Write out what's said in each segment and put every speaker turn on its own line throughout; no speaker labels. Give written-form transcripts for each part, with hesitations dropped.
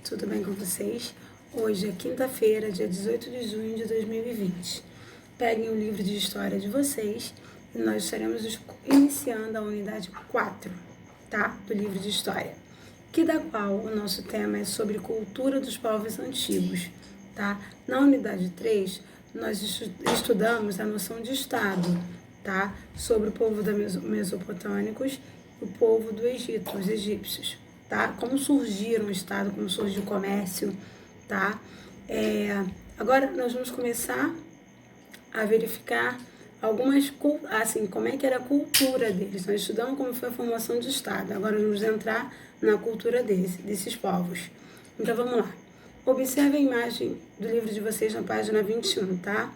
tudo bem com vocês? Hoje é quinta-feira, dia 18 de junho de 2020. Peguem o livro de história de vocês e nós estaremos iniciando a unidade 4, tá? Do livro de história, da qual o nosso tema é sobre cultura dos povos antigos, tá? Na unidade 3, nós estudamos a noção de Estado, tá? Sobre o povo da mesopotâmicos e o povo do Egito, os egípcios, tá? Como surgiram o Estado, como surgiu o comércio, tá? Agora nós vamos começar a verificar algumas, assim, como é que era a cultura deles. Nós estudamos como foi a formação do Estado, agora vamos entrar na cultura desses povos. Então vamos lá. Observe a imagem do livro de vocês na página 21, tá?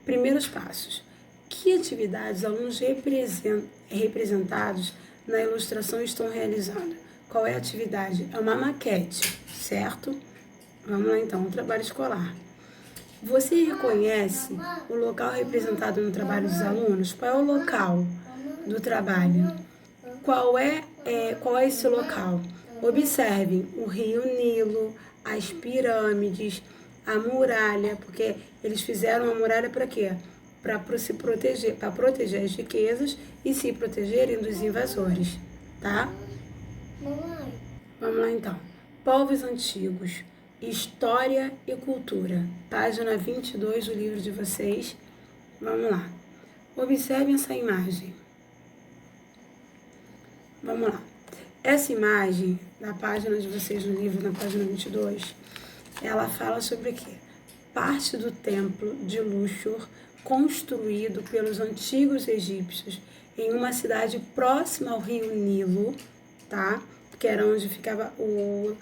Primeiros passos. Que atividades alunos representados na ilustração estão realizando? Qual é a atividade? É uma maquete, certo? Vamos lá então, um trabalho escolar. Você reconhece o local representado no trabalho dos alunos? Qual é o local do trabalho? Qual é esse local? Observem o rio Nilo, as pirâmides, a muralha, porque eles fizeram a muralha para quê? Para se proteger, para proteger as riquezas e se protegerem dos invasores, tá? Vamos lá então. Povos antigos, história e cultura. Página 22 do livro de vocês. Vamos lá. Observem essa imagem. Vamos lá. Essa imagem da página de vocês no livro, na página 22, ela fala sobre o quê? Parte do templo de Luxor, construído pelos antigos egípcios em uma cidade próxima ao rio Nilo, tá? Que era onde ficava o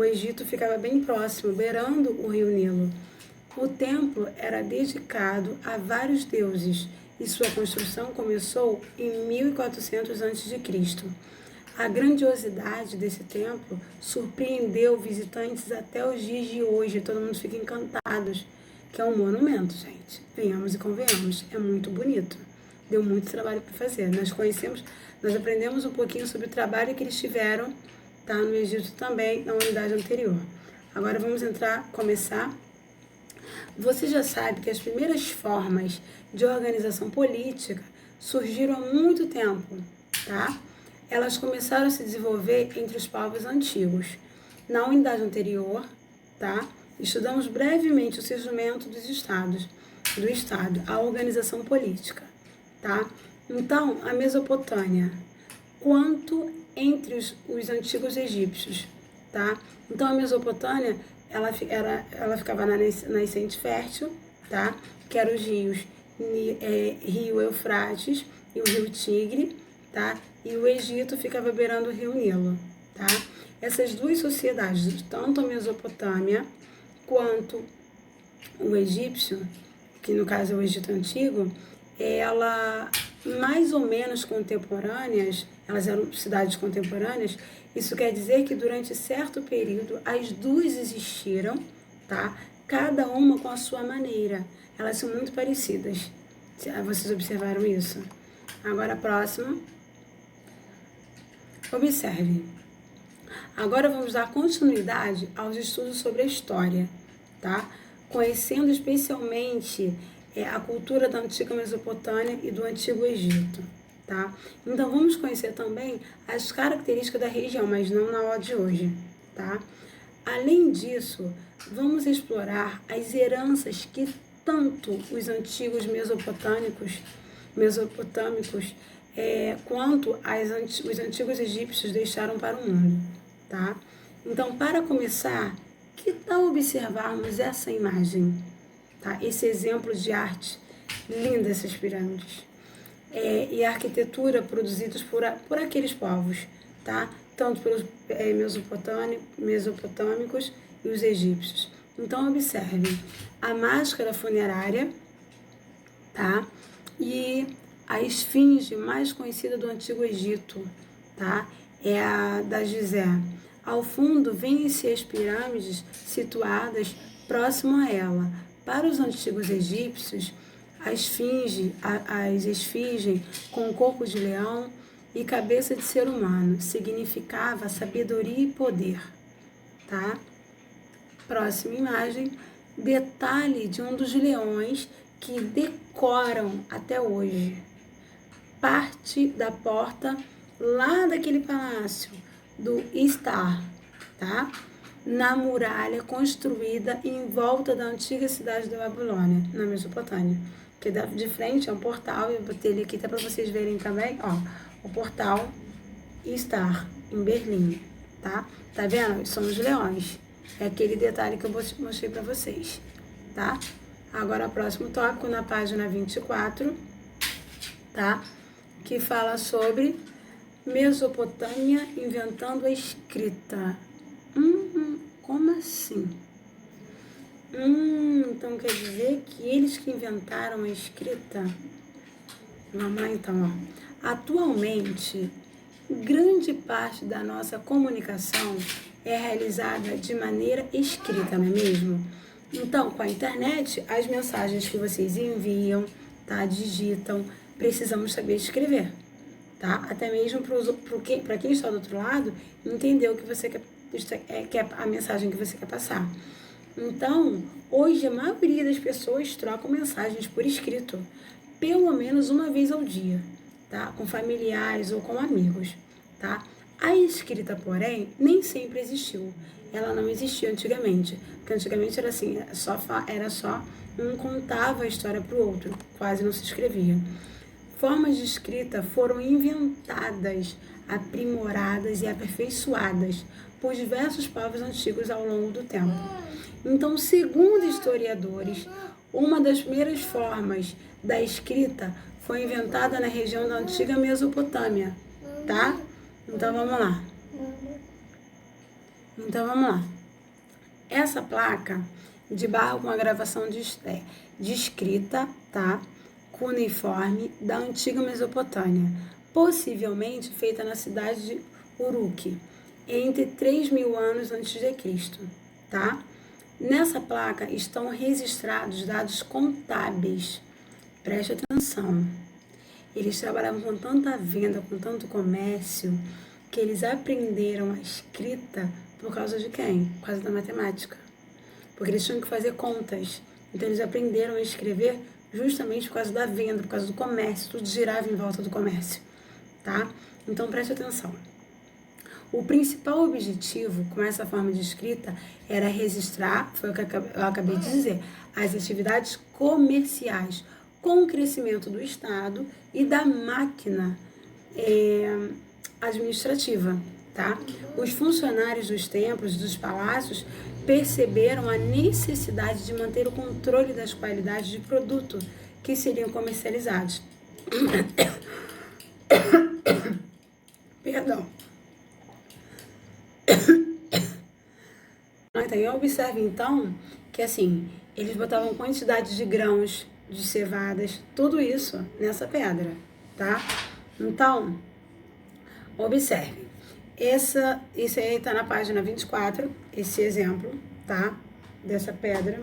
Egito, ficava bem próximo, beirando o rio Nilo. O templo era dedicado a vários deuses e sua construção começou em 1400 a.C. A grandiosidade desse templo surpreendeu visitantes até os dias de hoje. Todo mundo fica encantado, que é um monumento, gente. Venhamos e convenhamos, é muito bonito. Deu muito trabalho para fazer. Nós aprendemos um pouquinho sobre o trabalho que eles tiveram, tá, no Egito também, na unidade anterior. Agora vamos começar. Você já sabe que as primeiras formas de organização política surgiram há muito tempo, tá? Elas começaram a se desenvolver entre os povos antigos. Na unidade anterior, tá, estudamos brevemente o surgimento do Estado, a organização política, tá? Então, a Mesopotâmia, quanto entre os antigos egípcios, tá? Então, a Mesopotâmia, ela ficava na nascente fértil, tá? Que eram os rios, rio Eufrates e o rio Tigre, tá? E o Egito ficava beirando o rio Nilo, tá? Essas duas sociedades, tanto a Mesopotâmia quanto o egípcio, que no caso é o Egito Antigo, ela mais ou menos contemporâneas, elas eram cidades contemporâneas. Isso quer dizer que durante certo período as duas existiram, tá? Cada uma com a sua maneira. Elas são muito parecidas. Vocês observaram isso? Agora a próxima. Observe. Agora vamos dar continuidade aos estudos sobre a história, tá? Conhecendo especialmente a cultura da antiga Mesopotâmia e do antigo Egito, tá? Então vamos conhecer também as características da região, mas não na aula de hoje, tá? Além disso, vamos explorar as heranças que tanto os antigos mesopotâmicos quanto os antigos egípcios deixaram para o mundo, tá? Então, para começar, que tal observarmos essa imagem, tá? Esse exemplo de arte, linda essas pirâmides, e a arquitetura produzidas por aqueles povos, tá? Tanto pelos mesopotâmicos e os egípcios. Então, observem a máscara funerária, tá? E a esfinge mais conhecida do Antigo Egito, tá? É a da Gizé. Ao fundo, vêm-se as pirâmides situadas próximo a ela. Para os antigos egípcios, as esfinge com corpo de leão e cabeça de ser humano significava sabedoria e poder, tá? Próxima imagem, detalhe de um dos leões que decoram até hoje. Parte da porta lá daquele palácio do Istar, tá? Na muralha construída em volta da antiga cidade da Babilônia, na Mesopotâmia. Que de frente é um portal, eu botei ele aqui até para vocês verem também, ó, o portal Istar, em Berlim, tá? Tá vendo? São os leões. É aquele detalhe que eu mostrei para vocês, tá? Agora, o próximo tópico, na página 24, tá? Que fala sobre Mesopotâmia inventando a escrita. Como assim? Então quer dizer que eles que inventaram a escrita? Vamos lá então, ó. Atualmente, grande parte da nossa comunicação é realizada de maneira escrita, não é mesmo? Então, com a internet, as mensagens que vocês enviam, tá, digitam, precisamos saber escrever, tá? Até mesmo para quem está do outro lado, entender o que você quer a mensagem que você quer passar. Então, hoje a maioria das pessoas trocam mensagens por escrito, pelo menos uma vez ao dia, tá? Com familiares ou com amigos, tá? A escrita, porém, nem sempre existiu. Ela não existia antigamente, porque antigamente era assim, era só um contava a história para o outro, quase não se escrevia. Formas de escrita foram inventadas, aprimoradas e aperfeiçoadas por diversos povos antigos ao longo do tempo. Então, segundo historiadores, uma das primeiras formas da escrita foi inventada na região da antiga Mesopotâmia, tá? Então, vamos lá. Essa placa de barro com a gravação de escrita, tá? Cuneiforme da antiga Mesopotâmia, possivelmente feita na cidade de Uruk, entre 3.000 anos antes de Cristo, tá? Nessa placa estão registrados dados contábeis. Preste atenção. Eles trabalhavam com tanta venda, com tanto comércio, que eles aprenderam a escrita por causa de quem? Por causa da matemática. Porque eles tinham que fazer contas. Então eles aprenderam a escrever justamente por causa da venda, por causa do comércio. Tudo girava em volta do comércio, tá? Então preste atenção. O principal objetivo com essa forma de escrita era registrar, foi o que eu acabei de dizer, as atividades comerciais com o crescimento do Estado e da máquina administrativa, tá? Os funcionários dos templos e dos palácios perceberam a necessidade de manter o controle das qualidades de produto que seriam comercializados. Perdão. Então, observe então que assim, eles botavam quantidade de grãos, de cevadas, tudo isso nessa pedra, tá? Então, observe. Isso aí está na página 24, esse exemplo, tá? Dessa pedra.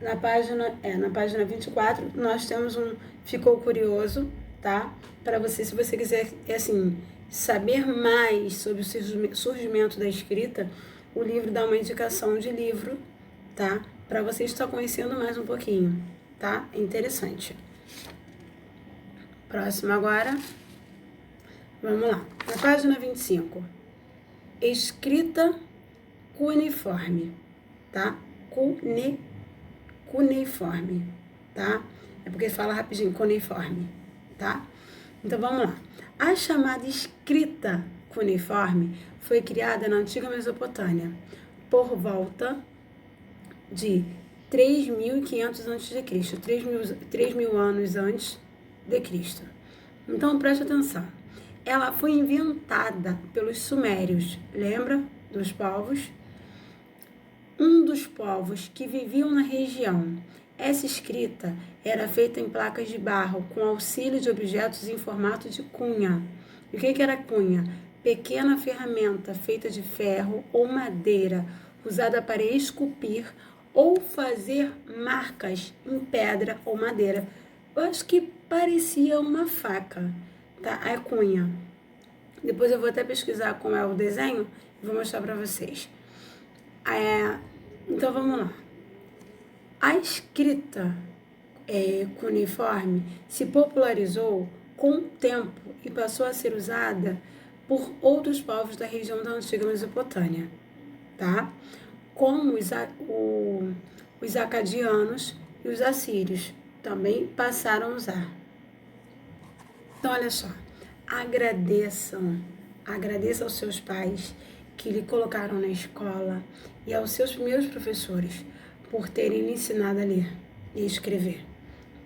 Na página 24, nós temos ficou curioso, tá? Para você, se você quiser, assim, saber mais sobre o surgimento da escrita, o livro dá uma indicação de livro, tá? Para você estar conhecendo mais um pouquinho, tá? É interessante. Próximo agora. Vamos lá. Na página 25. Escrita cuneiforme, tá? Cuneiforme, tá? É porque fala rapidinho, cuneiforme, tá? Então, vamos lá. A chamada escrita cuneiforme foi criada na antiga Mesopotâmia, por volta de 3.500 a.C., 3.000 anos antes de Cristo. Então, preste atenção. Ela foi inventada pelos sumérios, lembra dos povos? Um dos povos que viviam na região. Essa escrita era feita em placas de barro com auxílio de objetos em formato de cunha. E o que era cunha? Pequena ferramenta feita de ferro ou madeira, usada para esculpir ou fazer marcas em pedra ou madeira. Eu acho que parecia uma faca, tá? A cunha. Depois eu vou até pesquisar como é o desenho Vou mostrar para vocês. Então vamos lá. A escrita cuneiforme se popularizou com o tempo e passou a ser usada por outros povos da região da antiga Mesopotâmia, tá? Como os acadianos e os assírios também passaram a usar. Então, olha só, agradeça aos seus pais que lhe colocaram na escola e aos seus primeiros professores por terem lhe ensinado a ler e escrever,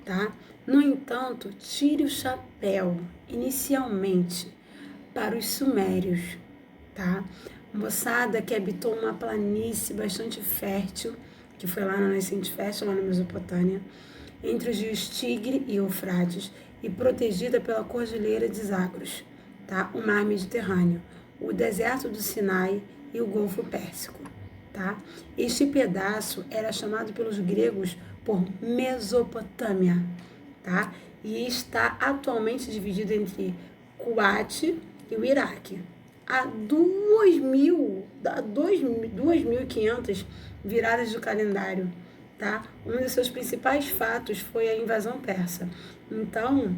tá? No entanto, tire o chapéu, inicialmente, para os sumérios, tá? Moçada que habitou uma planície bastante fértil, que foi lá na nascente fértil, lá na Mesopotâmia, entre os rios Tigre e Eufrates, e protegida pela Cordilheira de Zagros, tá? O Mar Mediterrâneo, o deserto do Sinai e o Golfo Pérsico, tá? Este pedaço era chamado pelos gregos por Mesopotâmia, tá? E está atualmente dividido entre Kuwait e o Iraque. Há 2.500 viradas do calendário, tá? Um dos seus principais fatos foi a invasão persa. Então,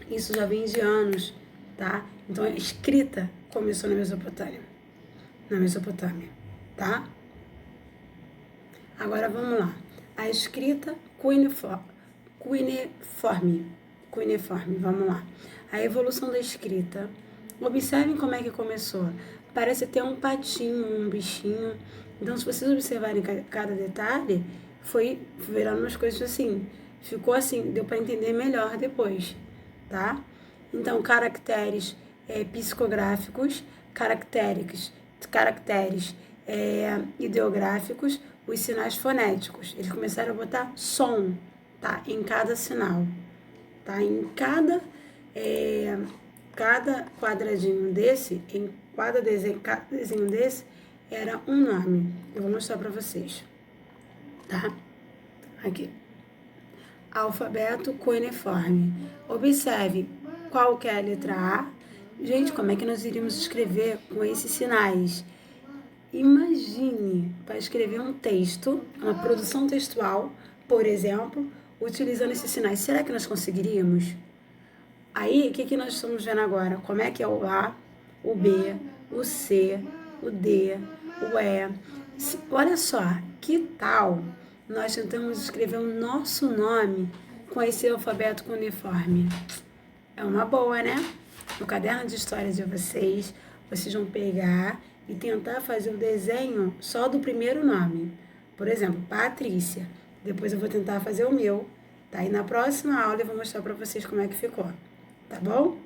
isso já vem de anos, tá? Então, a escrita começou na Mesopotâmia, tá? Agora, vamos lá. A escrita cuneiforme, vamos lá. A evolução da escrita. Observem como é que começou. Parece ter um patinho, um bichinho. Então, se vocês observarem cada detalhe, foi virando umas coisas assim. Ficou assim, deu para entender melhor depois, tá? Então, caracteres psicográficos, caracteres ideográficos, os sinais fonéticos. Eles começaram a botar som, tá? Em cada sinal, tá? Em cada quadradinho desse, em cada desenho desse, era um nome. Eu vou mostrar para vocês, tá? Aqui. Alfabeto cuneiforme. Observe qual que é a letra A. Gente, como é que nós iríamos escrever com esses sinais? Imagine para escrever um texto, uma produção textual, por exemplo, utilizando esses sinais. Será que nós conseguiríamos? Aí, o que nós estamos vendo agora? Como é que é o A, o B, o C, o D, o E. Olha só, que tal nós tentamos escrever o nosso nome com esse alfabeto cuneiforme? É uma boa, né? No caderno de história de vocês vão pegar e tentar fazer o desenho só do primeiro nome. Por exemplo, Patrícia. Depois eu vou tentar fazer o meu, tá? E na próxima aula eu vou mostrar para vocês como é que ficou, tá bom?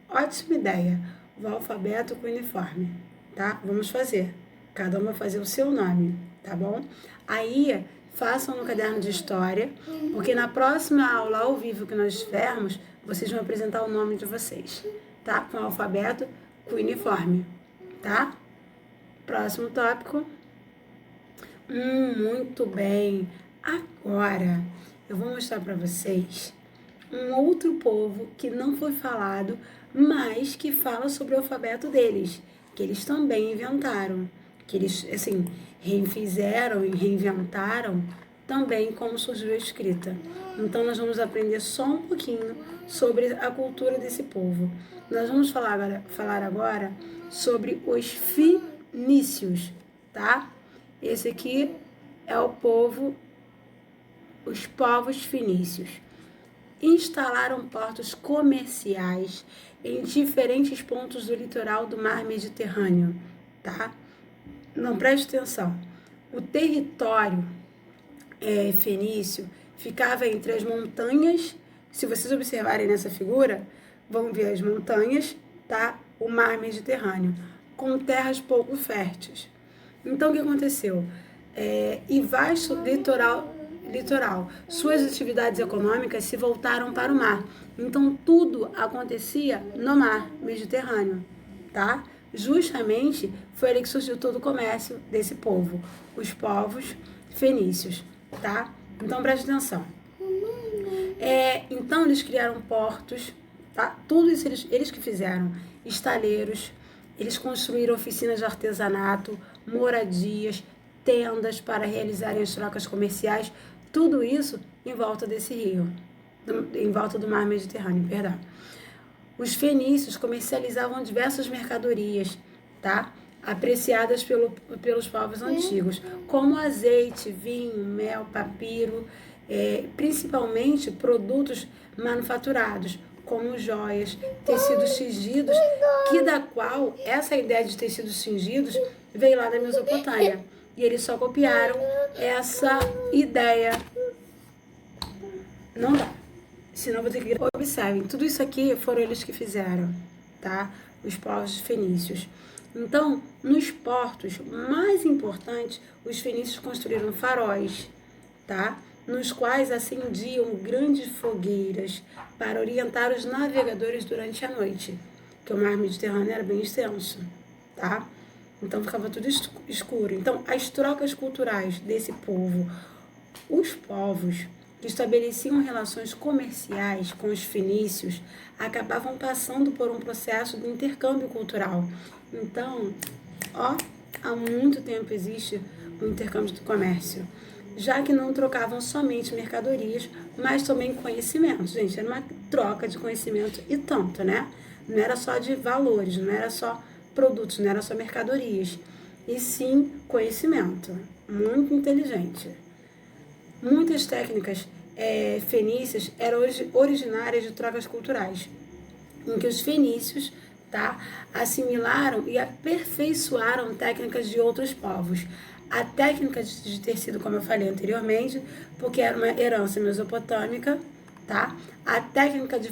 Ótima ideia, o alfabeto cuneiforme, tá? Vamos fazer. Cada um vai fazer o seu nome, tá bom? Aí, façam no caderno de história, porque na próxima aula ao vivo que nós tivermos, vocês vão apresentar o nome de vocês, tá? Com o alfabeto cuneiforme, tá? Próximo tópico. Muito bem. Agora, eu vou mostrar para vocês um outro povo que não foi falado, mas que fala sobre o alfabeto deles, que eles também inventaram, que eles, assim, refizeram e reinventaram também como surgiu a escrita. Então, nós vamos aprender só um pouquinho sobre a cultura desse povo. Nós vamos falar agora sobre os fenícios, tá? Esse aqui é os povos fenícios. Instalaram portos comerciais em diferentes pontos do litoral do mar Mediterrâneo, tá? Não, preste atenção. O território fenício ficava entre as montanhas. Se vocês observarem nessa figura, vão ver as montanhas, tá? O mar Mediterrâneo, com terras pouco férteis. Então, o que aconteceu? E vasto litoral, suas atividades econômicas se voltaram para o mar. Então, tudo acontecia no mar Mediterrâneo, tá? Justamente foi ali que surgiu todo o comércio desse povo, os povos fenícios, tá? Então, preste atenção. Então, eles criaram portos, tá? Tudo isso eles que fizeram. Estaleiros, Eles construíram oficinas de artesanato, moradias, tendas para realizarem as trocas comerciais, tudo isso em volta desse rio, em volta do mar Mediterrâneo, perdão. Os fenícios comercializavam diversas mercadorias, tá? Apreciadas pelos povos antigos, como azeite, vinho, mel, papiro, principalmente produtos manufaturados, como joias, tecidos tingidos, que da qual essa ideia de tecidos tingidos veio lá da Mesopotâmia. E eles só copiaram essa ideia. Não dá. Senão vou ter que... Observem, tudo isso aqui foram eles que fizeram, tá? Os povos fenícios. Então, nos portos mais importantes, os fenícios construíram faróis, tá? Nos quais acendiam grandes fogueiras para orientar os navegadores durante a noite, porque o mar Mediterrâneo era bem extenso, tá? Então ficava tudo escuro. Então, as trocas culturais desse povo, os povos que estabeleciam relações comerciais com os fenícios, acabavam passando por um processo de intercâmbio cultural. Então, há muito tempo existe o intercâmbio do comércio, já que não trocavam somente mercadorias, mas também conhecimento. Gente, era uma troca de conhecimento e tanto, né? Não era só de valores, não era só produtos, não era só mercadorias, e sim conhecimento. Muito inteligente. Muitas técnicas fenícias eram originárias de trocas culturais, em que os fenícios, tá, assimilaram e aperfeiçoaram técnicas de outros povos. A técnica de tecido, como eu falei anteriormente, porque era uma herança mesopotâmica, tá? A técnica de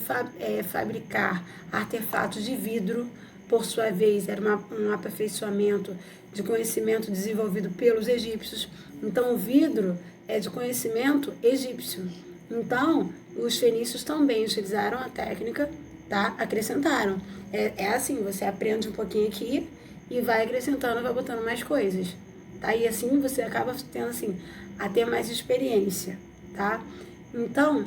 fabricar artefatos de vidro, por sua vez, era um aperfeiçoamento de conhecimento desenvolvido pelos egípcios. Então, o vidro é de conhecimento egípcio. Então, os fenícios também utilizaram a técnica, tá? Acrescentaram. É assim, você aprende um pouquinho aqui e vai acrescentando, vai botando mais coisas, tá? E assim você acaba tendo, assim, a ter mais experiência, tá? Então,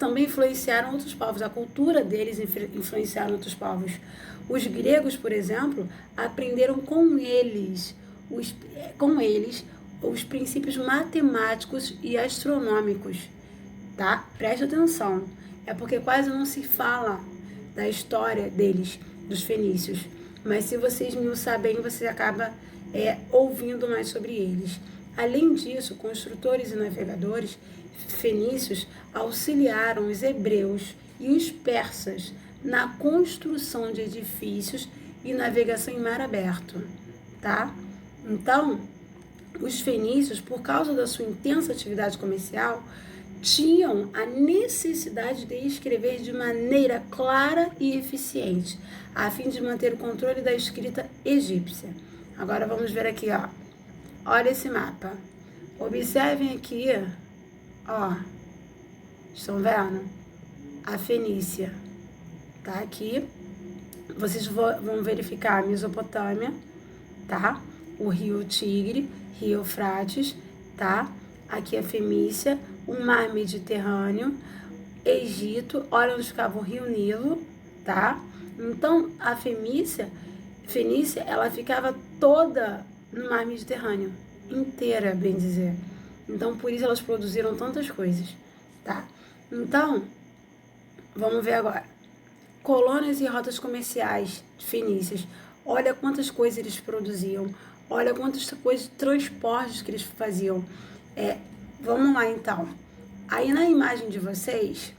também influenciaram outros povos, a cultura deles influenciaram outros povos. Os gregos, por exemplo, aprenderam com eles os princípios matemáticos e astronômicos, tá? Preste atenção, é porque quase não se fala da história deles, dos fenícios, mas se você esmiuçar bem, você acaba ouvindo mais sobre eles. Além disso, construtores e navegadores fenícios auxiliaram os hebreus e os persas na construção de edifícios e navegação em mar aberto, tá? Então, os fenícios, por causa da sua intensa atividade comercial, tinham a necessidade de escrever de maneira clara e eficiente, a fim de manter o controle da escrita egípcia. Agora vamos ver aqui, ó. Olha esse mapa. Observem aqui, ó. Estão vendo? A Fenícia tá aqui. Vocês vão verificar a Mesopotâmia, tá? O rio Tigre, rio Eufrates, tá? Aqui a Fenícia, o mar Mediterrâneo, Egito, olha onde ficava o rio Nilo, tá? Então, a Fenícia, ela ficava toda no mar Mediterrâneo, inteira, bem dizer. Então, por isso elas produziram tantas coisas, tá? Então, vamos ver agora. Colônias e rotas comerciais fenícias. Olha quantas coisas eles produziam. Olha quantas coisas, transportes que eles faziam. Vamos lá, então. Aí na imagem de vocês,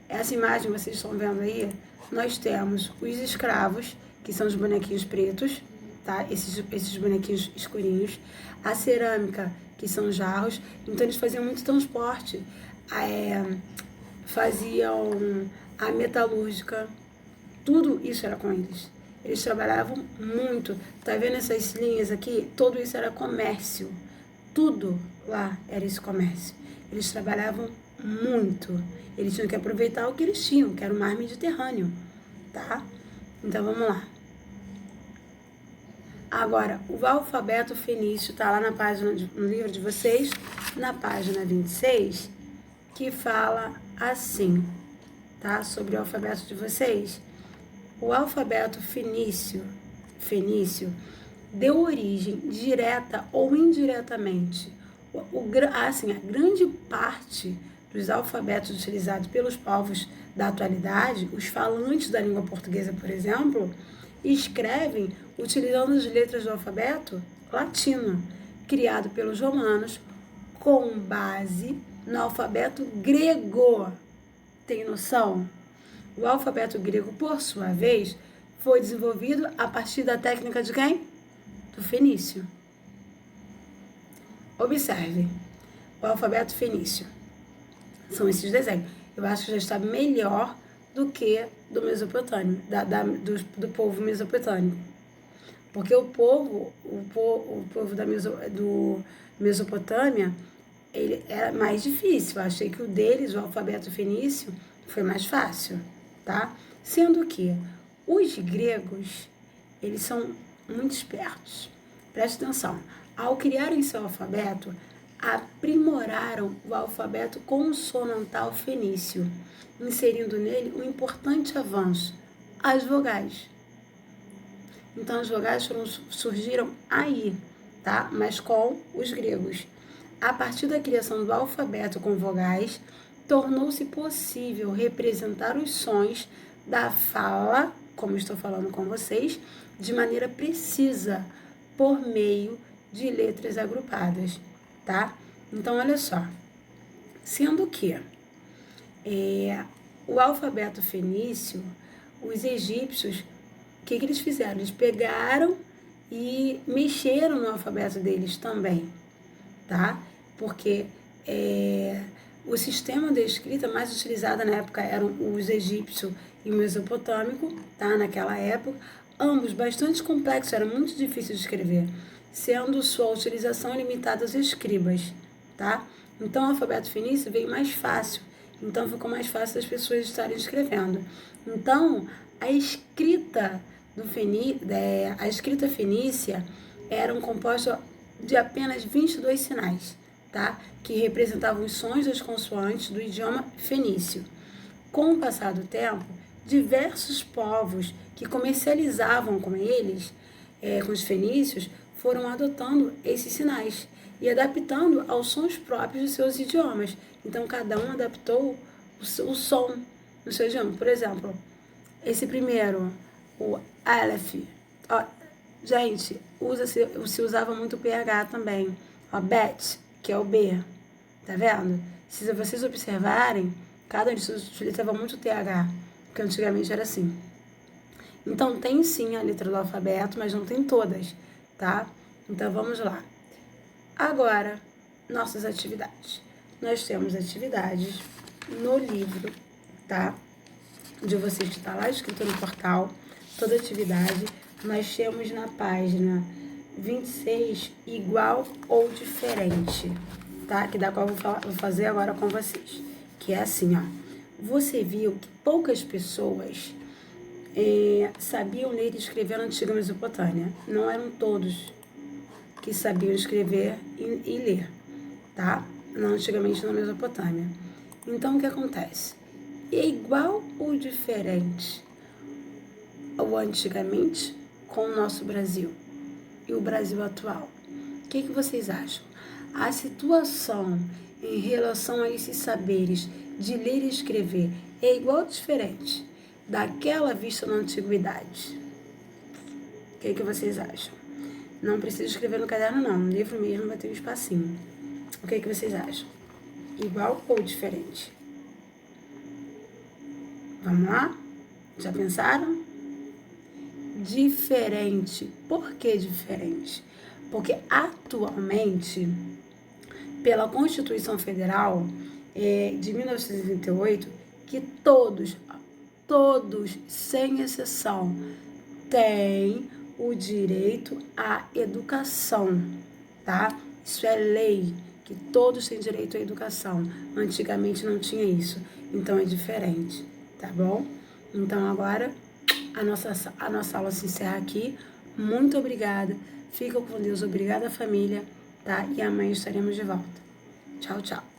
essa imagem vocês estão vendo aí, nós temos os escravos, que são os bonequinhos pretos, tá? Esses bonequinhos escurinhos. A cerâmica, que são jarros. Então eles faziam muito transporte. Faziam a metalúrgica. Tudo isso era com eles. Eles trabalhavam muito. Tá vendo essas linhas aqui? Tudo isso era comércio. Tudo lá era esse comércio. Eles trabalhavam muito. Eles tinham que aproveitar o que eles tinham, que era o mar Mediterrâneo, tá? Então, vamos lá. Agora, o alfabeto fenício tá lá na página, no livro de vocês, na página 26, que fala assim, tá? Sobre o alfabeto de vocês. O alfabeto fenício deu origem, direta ou indiretamente, assim, a grande parte dos alfabetos utilizados pelos povos da atualidade, os falantes da língua portuguesa, por exemplo, escrevem utilizando as letras do alfabeto latino, criado pelos romanos, com base no alfabeto grego. Tem noção? O alfabeto grego, por sua vez, foi desenvolvido a partir da técnica de quem? Do fenício. Observe, o alfabeto fenício. São esses desenhos. Eu acho que já está melhor do que do Mesopotâmio, do povo mesopotâmico. Porque o povo do Mesopotâmia, ele era mais difícil. Eu achei que o deles, o alfabeto fenício, foi mais fácil, tá? Sendo que os gregos, eles são muito espertos. Preste atenção. Ao criarem seu alfabeto, aprimoraram o alfabeto consonantal fenício, inserindo nele um importante avanço, as vogais. Então, as vogais surgiram aí, tá? Mas com os gregos. A partir da criação do alfabeto com vogais, tornou-se possível representar os sons da fala, como estou falando com vocês, de maneira precisa, por meio de letras agrupadas, tá? Então, olha só. Sendo que o alfabeto fenício, os egípcios, o que eles fizeram? Eles pegaram e mexeram no alfabeto deles também, tá? Porque o sistema de escrita mais utilizado na época eram os egípcio e o mesopotâmico, tá? Naquela época, ambos bastante complexos, era muito difícil de escrever, sendo sua utilização limitada aos escribas, tá? Então, o alfabeto fenício veio mais fácil, então ficou mais fácil das pessoas estarem escrevendo. Então, a escrita fenícia era composta de apenas 22 sinais, tá? Que representavam os sons das consoantes do idioma fenício. Com o passar do tempo, diversos povos que comercializavam com eles, com os fenícios, foram adotando esses sinais e adaptando aos sons próprios de seus idiomas. Então, cada um adaptou o som no seu idioma. Por exemplo, esse primeiro, o Aleph. Ó, gente, se usava muito o PH também. Ó, Bet, que é o B. Tá vendo? Se vocês observarem, cada um utilizava muito o TH, porque antigamente era assim. Então, tem sim a letra do alfabeto, mas não tem todas, tá? Então, vamos lá. Agora, nossas atividades. Nós temos atividades no livro, tá? De vocês que está lá escrito no portal, toda atividade. Nós temos na página 26, igual ou diferente, tá? Que da qual eu vou fazer agora com vocês. Que é assim, ó. Você viu que poucas pessoas sabiam ler e escrever na antiga Mesopotâmia. Não eram todos que sabiam escrever e ler, tá? Não antigamente na Mesopotâmia. Então, o que acontece? É igual ou diferente o antigamente com o nosso Brasil e o Brasil atual? O que vocês acham? A situação em relação a esses saberes de ler e escrever é igual ou diferente daquela vista na antiguidade? O que vocês acham? Não precisa escrever no caderno, não. No livro mesmo vai ter um espacinho. O que vocês acham? Igual ou diferente? Vamos lá? Já pensaram? Diferente. Por que diferente? Porque atualmente, pela Constituição Federal de 1988, que todos, sem exceção, têm o direito à educação, tá? Isso é lei, que todos têm direito à educação. Antigamente não tinha isso, então é diferente, tá bom? Então agora a nossa aula se encerra aqui. Muito obrigada, fica com Deus, obrigada família, tá? E amanhã estaremos de volta. Tchau, tchau.